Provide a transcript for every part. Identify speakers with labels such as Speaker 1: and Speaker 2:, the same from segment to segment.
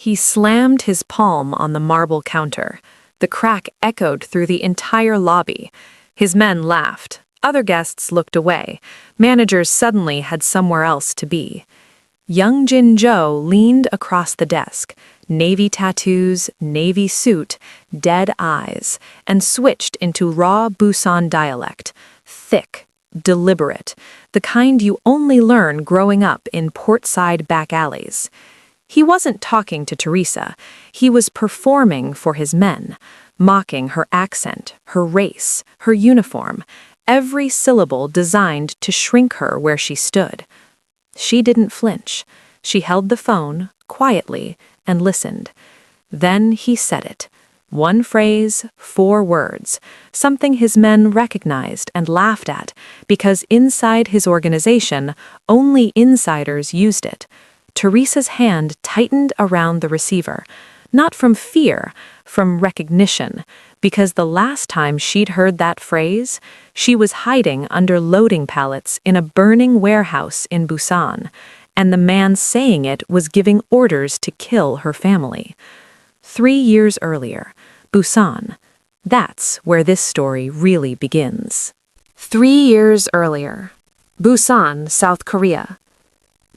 Speaker 1: He slammed his palm on the marble counter. The crack echoed through the entire lobby. His men laughed. Other guests looked away. Managers suddenly had somewhere else to be. Young Jin Jo leaned across the desk, navy tattoos, navy suit, dead eyes, and switched into raw Busan dialect, thick, deliberate, the kind you only learn growing up in portside back alleys. He wasn't talking to Teresa. He was performing for his men, mocking her accent, her race, her uniform, every syllable designed to shrink her where she stood. She didn't flinch. She held the phone, quietly, and listened. Then he said it. One phrase, 4 words, something his men recognized and laughed at, because inside his organization, only insiders used it. Teresa's hand tightened around the receiver, not from fear, from recognition, because the last time she'd heard that phrase, she was hiding under loading pallets in a burning warehouse in Busan, and the man saying it was giving orders to kill her family. 3 years earlier, Busan. That's where this story really begins. 3 years earlier, Busan, South Korea.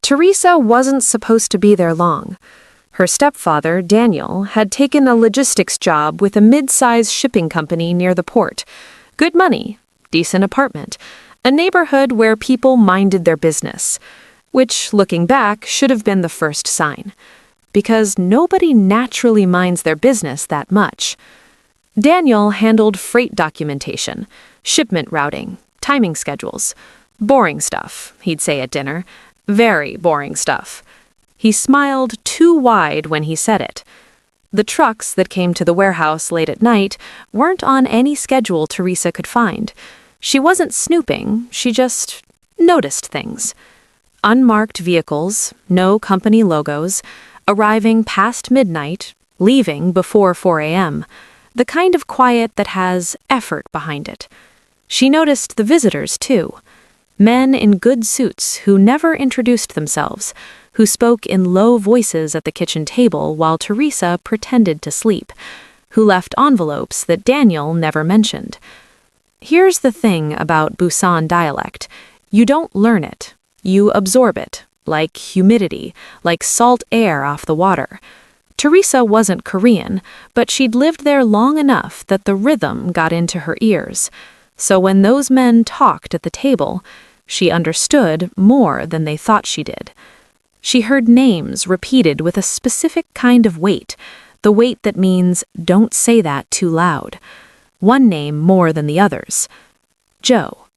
Speaker 1: Teresa wasn't supposed to be there long. Her stepfather, Daniel, had taken a logistics job with a mid-size shipping company near the port. Good money, decent apartment, a neighborhood where people minded their business, which, looking back, should have been the first sign. Because nobody naturally minds their business that much. Daniel handled freight documentation, shipment routing, timing schedules. Boring stuff, he'd say at dinner. Very boring stuff. He smiled too wide when he said it. The trucks that came to the warehouse late at night weren't on any schedule Teresa could find. She wasn't snooping, she just noticed things. Unmarked vehicles, no company logos, arriving past midnight, leaving before 4 a.m., the kind of quiet that has effort behind it. She noticed the visitors, too. Men in good suits who never introduced themselves, who spoke in low voices at the kitchen table while Teresa pretended to sleep, who left envelopes that Daniel never mentioned. Here's the thing about Busan dialect. You don't learn it. You absorb it, like humidity, like salt air off the water. Teresa wasn't Korean, but she'd lived there long enough that the rhythm got into her ears. So when those men talked at the table, she understood more than they thought she did. She heard names repeated with a specific kind of weight, the weight that means don't say that too loud. One name more than the others. Joe.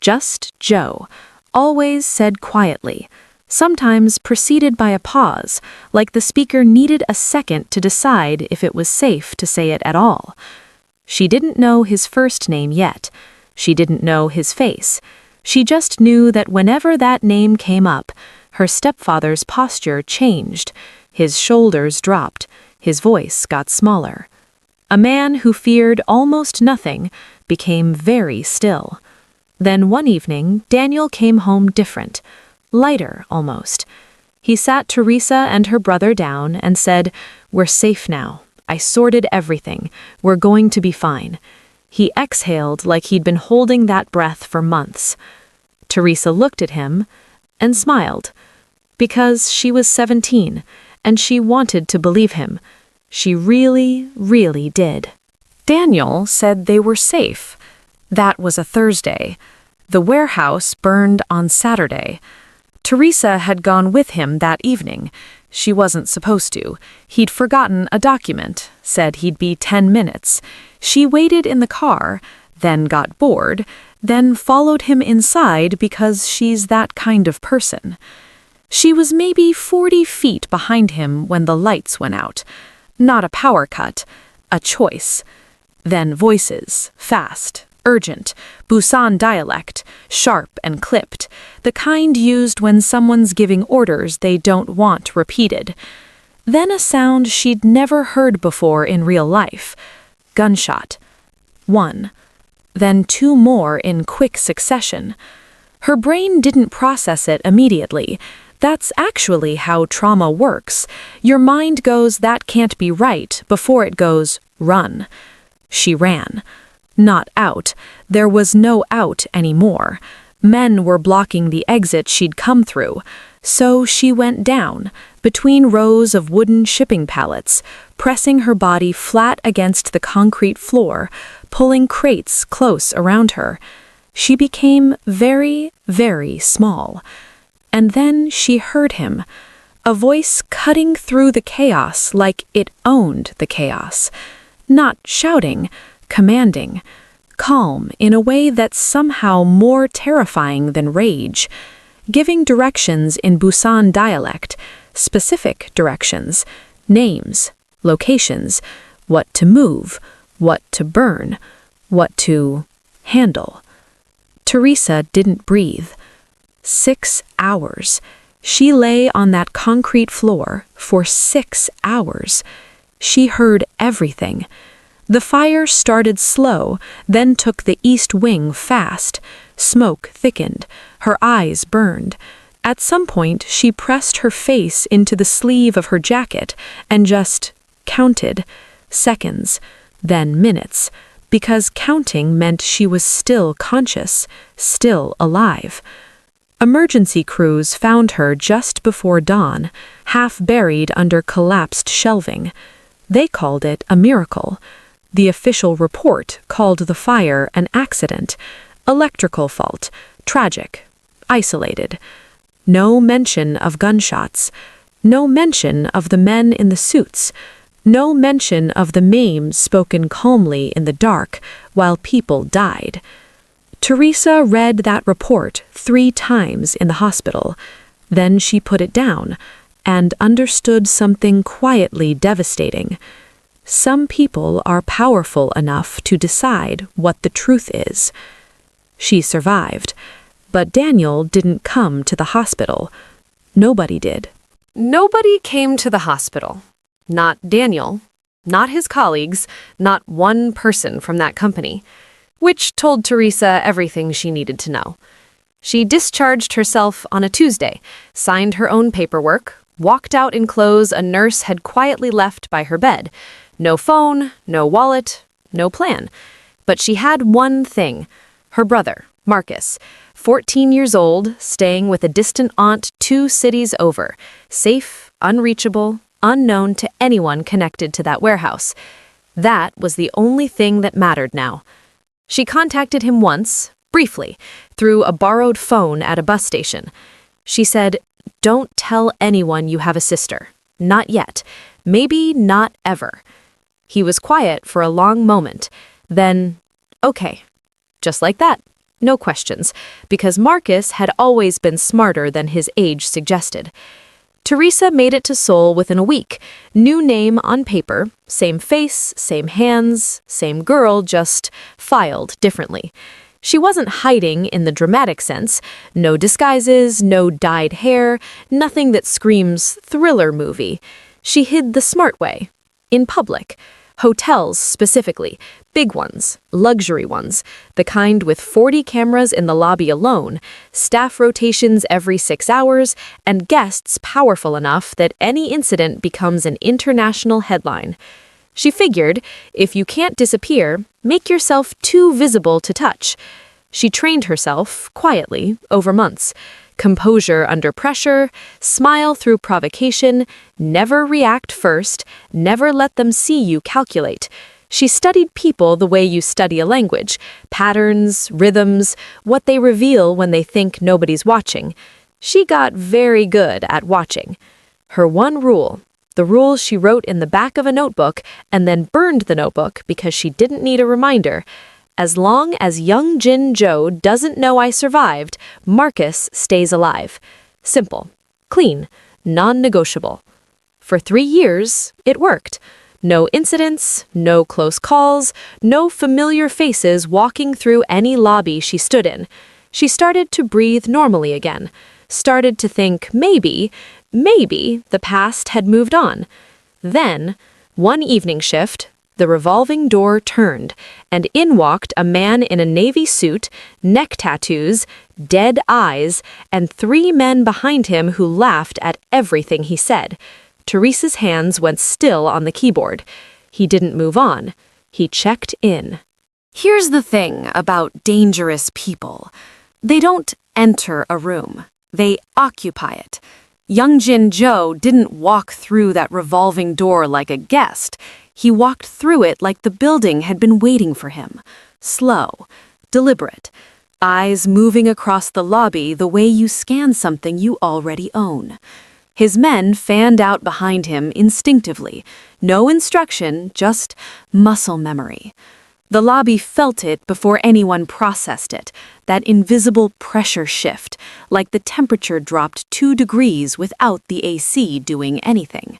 Speaker 1: Just Joe. Always said quietly, sometimes preceded by a pause, like the speaker needed a second to decide if it was safe to say it at all. She didn't know his first name yet. She didn't know his face. She just knew that whenever that name came up, her stepfather's posture changed. His shoulders dropped. His voice got smaller. A man who feared almost nothing became very still. Then one evening, Daniel came home different, lighter almost. He sat Teresa and her brother down and said, "We're safe now. I sorted everything. We're going to be fine." He exhaled like he'd been holding that breath for months. Teresa looked at him and smiled, because she was 17 and she wanted to believe him. She really, really did. Daniel said they were safe. That was a Thursday. The warehouse burned on Saturday. Teresa had gone with him that evening. She wasn't supposed to. He'd forgotten a document, said he'd be 10 minutes. She waited in the car, then got bored, then followed him inside because she's that kind of person. She was maybe 40 feet behind him when the lights went out. Not a power cut, a choice. Then voices, fast, urgent, Busan dialect, sharp and clipped, the kind used when someone's giving orders they don't want repeated. Then a sound she'd never heard before in real life. Gunshot. 1. Then 2 more in quick succession. Her brain didn't process it immediately. That's actually how trauma works. Your mind goes, that can't be right, before it goes, run. She ran. Not out. There was no out anymore. Men were blocking the exit she'd come through. So she went down, between rows of wooden shipping pallets, pressing her body flat against the concrete floor, pulling crates close around her. She became very, very small. And then she heard him, a voice cutting through the chaos like it owned the chaos. Not shouting, commanding, calm in a way that's somehow more terrifying than rage, giving directions in Busan dialect, specific directions, names, locations, what to move, what to burn, what to handle. Teresa didn't breathe. 6 hours. She lay on that concrete floor for 6 hours. She heard everything. The fire started slow, then took the east wing fast. Smoke thickened. Her eyes burned. At some point, she pressed her face into the sleeve of her jacket and just counted. Seconds, then minutes, because counting meant she was still conscious, still alive. Emergency crews found her just before dawn, half buried under collapsed shelving. They called it a miracle. The official report called the fire an accident, electrical fault, tragic, isolated. No mention of gunshots. No mention of the men in the suits. No mention of the names spoken calmly in the dark while people died. Teresa read that report 3 times in the hospital. Then she put it down and understood something quietly devastating. Some people are powerful enough to decide what the truth is. She survived, but Daniel didn't come to the hospital. Nobody did.
Speaker 2: Nobody came to the hospital. Not Daniel, not his colleagues, not one person from that company, which told Teresa everything she needed to know. She discharged herself on a Tuesday, signed her own paperwork, walked out in clothes a nurse had quietly left by her bed. No phone, no wallet, no plan. But she had one thing. Her brother, Marcus, 14 years old, staying with a distant aunt 2 cities over, safe, unreachable, unknown to anyone connected to that warehouse. That was the only thing that mattered now. She contacted him once, briefly, through a borrowed phone at a bus station. She said, "Don't tell anyone you have a sister. Not yet. Maybe not ever." He was quiet for a long moment. Then, okay. Just like that. No questions, because Marcus had always been smarter than his age suggested. Teresa made it to Seoul within a week. New name on paper, same face, same hands, same girl, just filed differently. She wasn't hiding in the dramatic sense. No disguises, no dyed hair, nothing that screams thriller movie. She hid the smart way. In public. Hotels specifically. Big ones, luxury ones, the kind with 40 cameras in the lobby alone, staff rotations every 6 hours, and guests powerful enough that any incident becomes an international headline. She figured, if you can't disappear, make yourself too visible to touch. She trained herself, quietly, over months. Composure under pressure, smile through provocation, never react first, never let them see you calculate. She studied people the way you study a language, patterns, rhythms, what they reveal when they think nobody's watching. She got very good at watching. Her one rule, the rule she wrote in the back of a notebook and then burned the notebook because she didn't need a reminder. As long as young Jin Joe doesn't know I survived, Marcus stays alive. Simple, clean, non-negotiable. For 3 years, it worked. No incidents, no close calls, no familiar faces walking through any lobby she stood in. She started to breathe normally again. Started to think maybe the past had moved on. Then, one evening shift, The revolving door turned, and in walked a man in a navy suit, neck tattoos, dead eyes, and 3 men behind him who laughed at everything he said. Teresa's hands went still on the keyboard. He didn't move on. He checked in. Here's the thing about dangerous people. They don't enter a room. They occupy it. Youngjin Joe didn't walk through that revolving door like a guest. He walked through it like the building had been waiting for him. Slow, deliberate, eyes moving across the lobby the way you scan something you already own. His men fanned out behind him instinctively. No instruction, just muscle memory. The lobby felt it before anyone processed it, that invisible pressure shift, like the temperature dropped 2 degrees without the AC doing anything.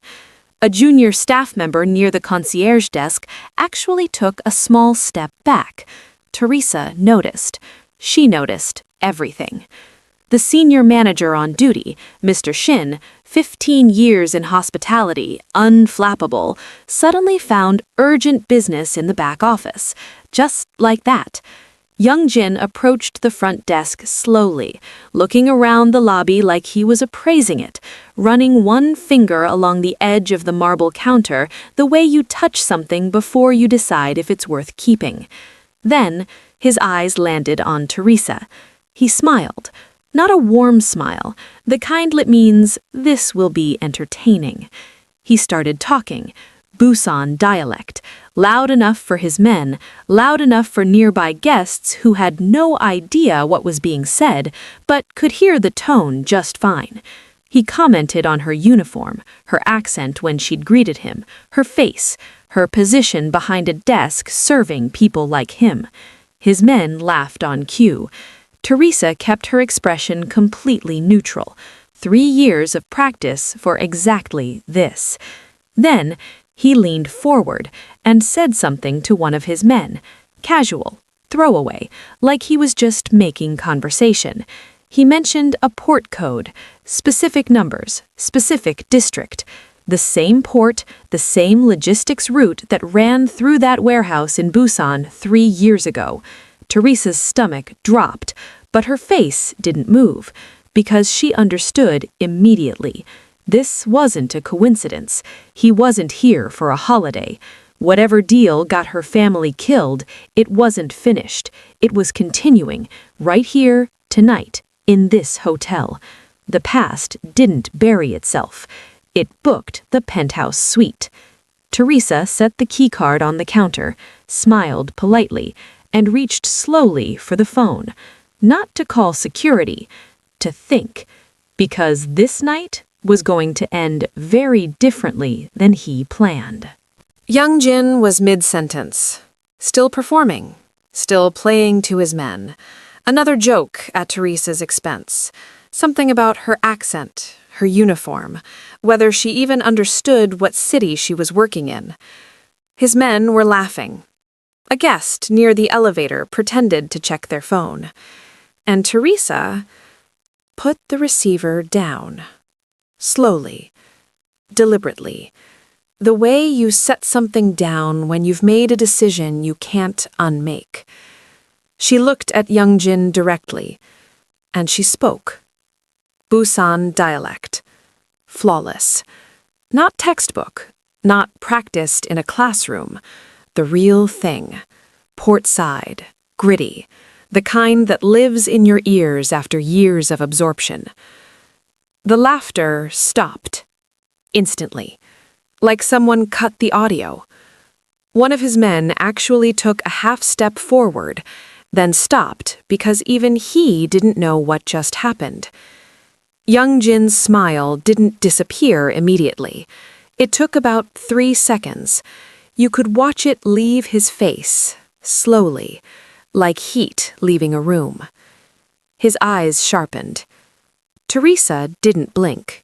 Speaker 2: A junior staff member near the concierge desk actually took a small step back. Teresa noticed. She noticed everything. The senior manager on duty, Mr. Shin, 15 years in hospitality, unflappable, suddenly found urgent business in the back office. Just like that. Youngjin approached the front desk slowly, looking around the lobby like he was appraising it, running one finger along the edge of the marble counter the way you touch something before you decide if it's worth keeping. Then, his eyes landed on Teresa. He smiled. Not a warm smile, the kind that means this will be entertaining. He started talking, Busan Dialect, loud enough for his men, loud enough for nearby guests who had no idea what was being said, but could hear the tone just fine. He commented on her uniform, her accent when she'd greeted him, her face, her position behind a desk serving people like him. His men laughed on cue. Teresa kept her expression completely neutral. 3 years of practice for exactly this. Then, he leaned forward and said something to one of his men. Casual, throwaway, like he was just making conversation. He mentioned a port code, specific numbers, specific district. The same port, the same logistics route that ran through that warehouse in Busan 3 years ago. Teresa's stomach dropped, but her face didn't move, because she understood immediately. This wasn't a coincidence. He wasn't here for a holiday. Whatever deal got her family killed, it wasn't finished. It was continuing, right here, tonight, in this hotel. The past didn't bury itself. It booked the penthouse suite. Teresa set the keycard on the counter, smiled politely, and reached slowly for the phone. Not to call security, to think, because this night was going to end very differently than he planned. Youngjin was mid-sentence, still performing, still playing to his men. Another joke at Teresa's expense. Something about her accent, her uniform, whether she even understood what city she was working in. His men were laughing. A guest near the elevator pretended to check their phone. And Teresa put the receiver down. Slowly, deliberately, the way you set something down when you've made a decision you can't unmake. She looked at Youngjin directly, and she spoke. Busan Dialect. Flawless. Not textbook, not practiced in a classroom. The real thing. Port-side, gritty, the kind that lives in your ears after years of absorption. The laughter stopped. Instantly. Like someone cut the audio. One of his men actually took a half step forward, then stopped because even he didn't know what just happened. Youngjin's smile didn't disappear immediately. It took about 3 seconds. You could watch it leave his face, slowly, like heat leaving a room. His eyes sharpened. Teresa didn't blink.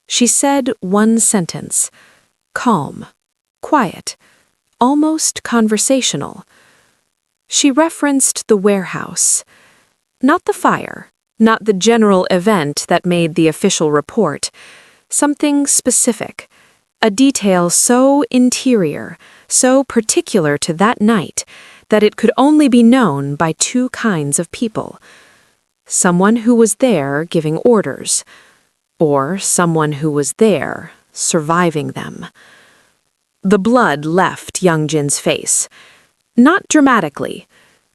Speaker 2: She said one sentence, calm, quiet, almost conversational. She referenced the warehouse. Not the fire, not the general event that made the official report. Something specific.
Speaker 1: A detail so interior, so particular to that night, that it could only be known by two kinds of people. Someone who was there giving orders, or someone who was there surviving them. The blood left Young Jin's face. Not dramatically,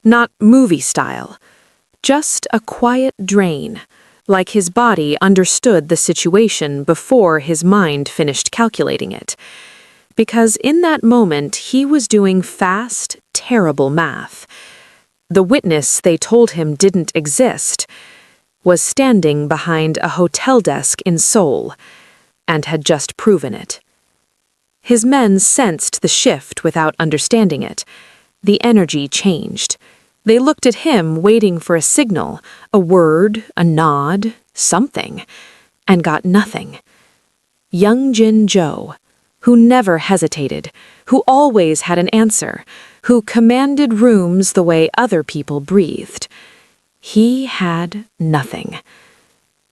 Speaker 1: not movie style, just a quiet drain, like his body understood the situation before his mind finished calculating it. Because in that moment he was doing fast, terrible math. The witness they told him didn't exist was standing behind a hotel desk in Seoul, and had just proven it. His men sensed the shift without understanding it. The energy changed. They looked at him waiting for a signal, a word, a nod, something, and got nothing. Young Jin Jo, who never hesitated, who always had an answer, who commanded rooms the way other people breathed. He had nothing.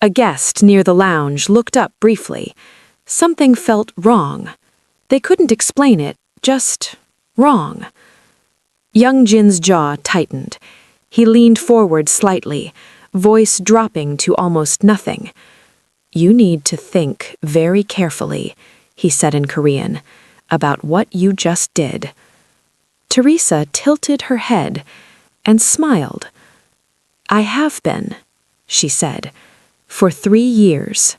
Speaker 1: A guest near the lounge looked up briefly. Something felt wrong. They couldn't explain it, just wrong. Young Jin's jaw tightened. He leaned forward slightly, voice dropping to almost nothing. "You need to think very carefully," he said in Korean, "about what you just did." Teresa tilted her head and smiled. "I have been," she said, "for 3 years.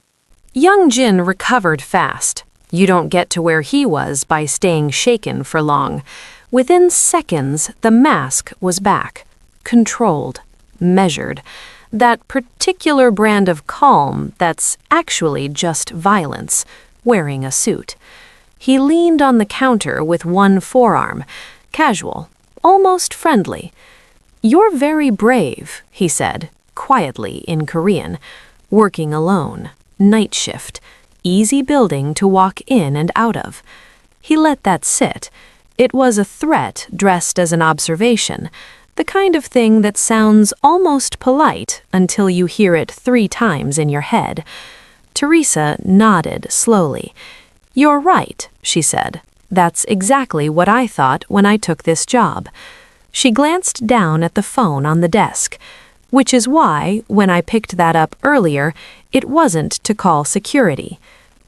Speaker 2: Young Jin recovered fast. You don't get to where he was by staying shaken for long. Within seconds, the mask was back. Controlled. Measured. That particular brand of calm that's actually just violence, wearing a suit. He leaned on the counter with one forearm, casual, almost friendly. "You're very brave," he said, quietly in Korean, "working alone, night shift, easy building to walk in and out of." He let that sit. It was a threat dressed as an observation, the kind of thing that sounds almost polite until you hear it 3 times in your head. Teresa nodded slowly. "You're right," she said. "That's exactly what I thought when I took this job." She glanced down at the phone on the desk, which is why, when I picked that up earlier, it wasn't to call security.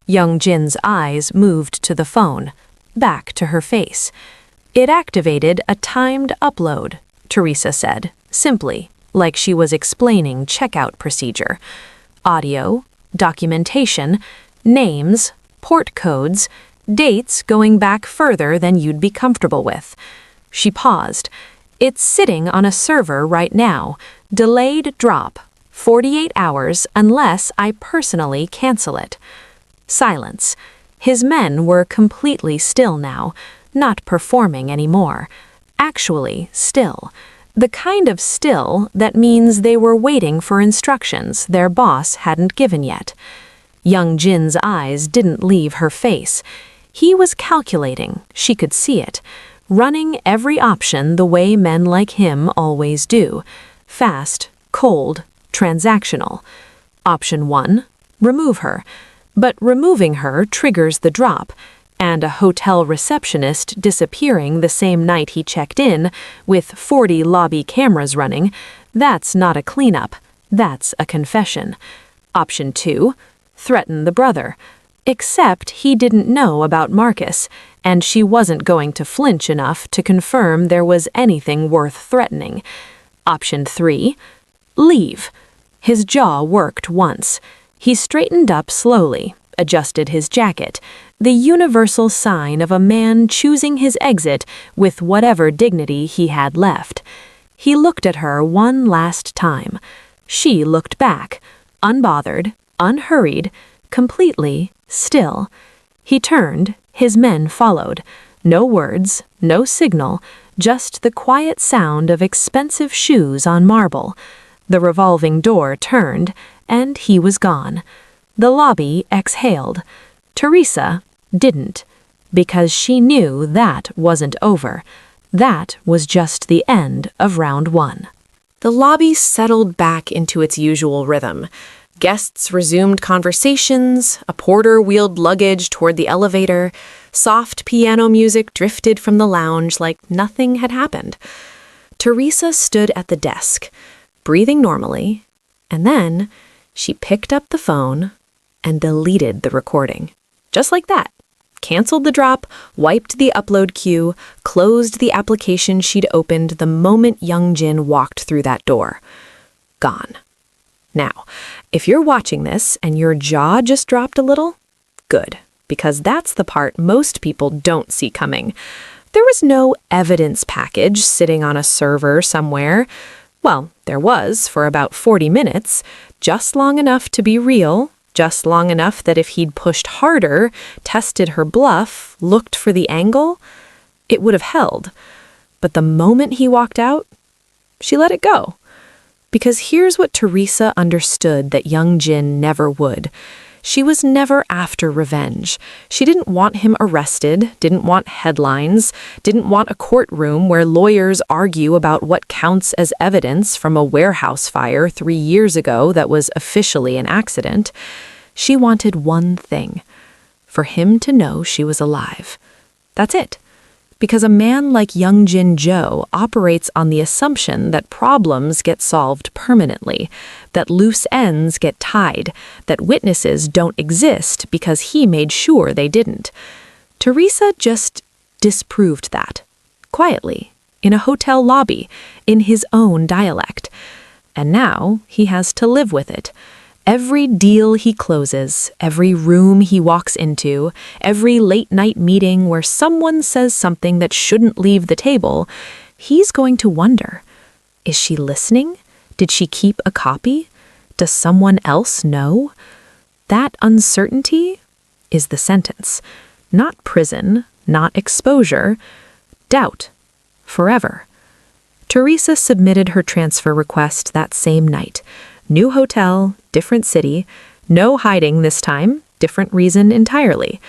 Speaker 2: Young Jin's eyes moved to the phone, back to her face. "It activated a timed upload," Teresa said, simply, like she was explaining checkout procedure. "Audio, documentation, names, port codes, dates going back further than you'd be comfortable with." She paused. "It's sitting on a server right now. Delayed drop. 48 hours unless I personally cancel it." Silence. His men were completely still now, not performing anymore. Actually still. The kind of still that means they were waiting for instructions their boss hadn't given yet. Young Jin's eyes didn't leave her face. He was calculating, she could see it, running every option the way men like him always do. Fast, cold, transactional. Option 1, remove her. But removing her triggers the drop, and a hotel receptionist disappearing the same night he checked in, with 40 lobby cameras running, that's not a cleanup, that's a confession. Option 2, threaten the brother. Except he didn't know about Marcus, and she wasn't going to flinch enough to confirm there was anything worth threatening. Option 3, leave. His jaw worked once. He straightened up slowly, adjusted his jacket, the universal sign of a man choosing his exit with whatever dignity he had left. He looked at her one last time. She looked back, unbothered, unhurried, completely still. He turned, his men followed. No words, no signal, just the quiet sound of expensive shoes on marble. The revolving door turned, and he was gone. The lobby exhaled. Teresa didn't, because she knew that wasn't over. That was just the end of round 1. The lobby settled back into its usual rhythm. Guests resumed conversations, a porter wheeled luggage toward the elevator, soft piano music drifted from the lounge like nothing had happened. Teresa stood at the desk, breathing normally, and then she picked up the phone and deleted the recording. Just like that. Canceled the drop, wiped the upload queue, closed the application she'd opened the moment Young Jin walked through that door. Gone. Now, if you're watching this and your jaw just dropped a little, good, because that's the part most people don't see coming. There was no evidence package sitting on a server somewhere. Well, there was for about 40 minutes, just long enough to be real, just long enough that if he'd pushed harder, tested her bluff, looked for the angle, it would have held. But the moment he walked out, she let it go. Because here's what Teresa understood that Young Jin never would. She was never after revenge. She didn't want him arrested, didn't want headlines, didn't want a courtroom where lawyers argue about what counts as evidence from a warehouse fire 3 years ago that was officially an accident. She wanted one thing, for him to know she was alive. That's it. Because a man like Young Jin Jo operates on the assumption that problems get solved permanently, that loose ends get tied, that witnesses don't exist because he made sure they didn't. Teresa just disproved that, quietly, in a hotel lobby, in his own dialect. And now he has to live with it. Every deal he closes, every room he walks into, every late-night meeting where someone says something that shouldn't leave the table, he's going to wonder, is she listening? Did she keep a copy? Does someone else know? That uncertainty is the sentence. Not prison, not exposure, doubt, forever. Teresa submitted her transfer request that same night. New hotel, different city, no hiding this time, different reason entirely.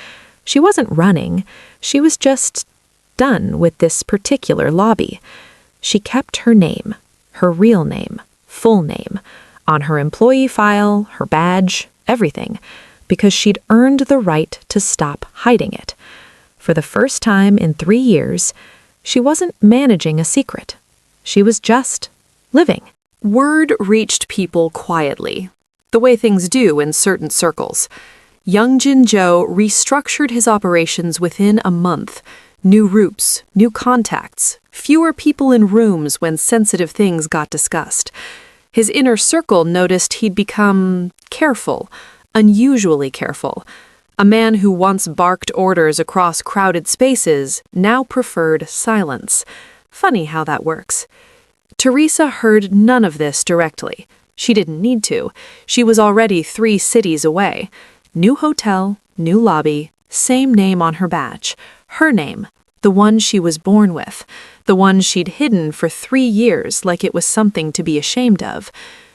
Speaker 2: She wasn't running, she was just done with this particular lobby. She kept her name, her real name, full name, on her employee file, her badge, everything, because she'd earned the right to stop hiding it. For the first time in 3 years, she wasn't managing a secret. She was just living. Word reached people quietly, the way things do in certain circles. Young Jin Jo restructured his operations within a month. New routes, new contacts, fewer people in rooms when sensitive things got discussed. His inner circle noticed he'd become careful, unusually careful. A man who once barked orders across crowded spaces now preferred silence. Funny how that works. Teresa heard none of this directly. She didn't need to. She was already 3 cities away. New hotel, new lobby, same name on her badge. Her name, the one she was born with, the one she'd hidden for 3 years like it was something to be ashamed of.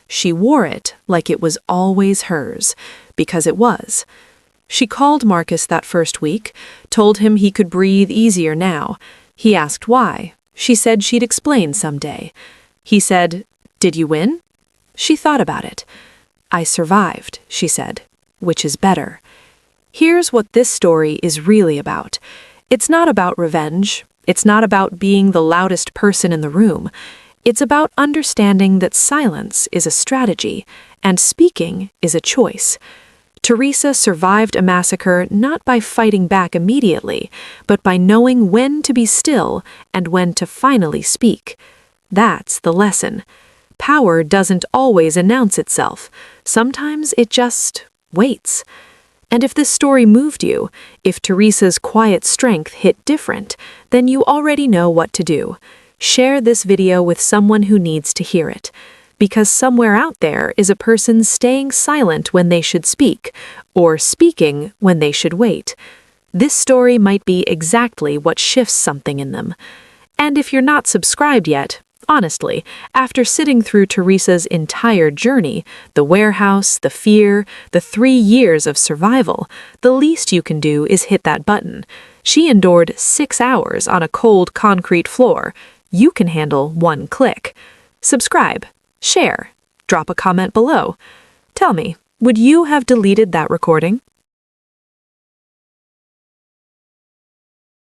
Speaker 2: She wore it like it was always hers, because it was. She called Marcus that first week, told him he could breathe easier now. He asked why. She said she'd explain someday. He said, "Did you win?" She thought about it. "I survived," she said, which is better. Here's what this story is really about. It's not about revenge. It's not about being the loudest person in the room. It's about understanding that silence is a strategy and speaking is a choice. Teresa survived a massacre not by fighting back immediately, but by knowing when to be still and when to finally speak. That's the lesson. Power doesn't always announce itself. Sometimes it just waits. And if this story moved you, if Teresa's quiet strength hit different, then you already know what to do. Share this video with someone who needs to hear it. Because somewhere out there is a person staying silent when they should speak, or speaking when they should wait. This story might be exactly what shifts something in them. And if you're not subscribed yet, honestly, after sitting through Teresa's entire journey, the warehouse, the fear, the 3 years of survival, the least you can do is hit that button. She endured 6 hours on a cold concrete floor. You can handle 1 click. Subscribe. Share. Drop a comment below.
Speaker 1: Tell me, would you have deleted that recording?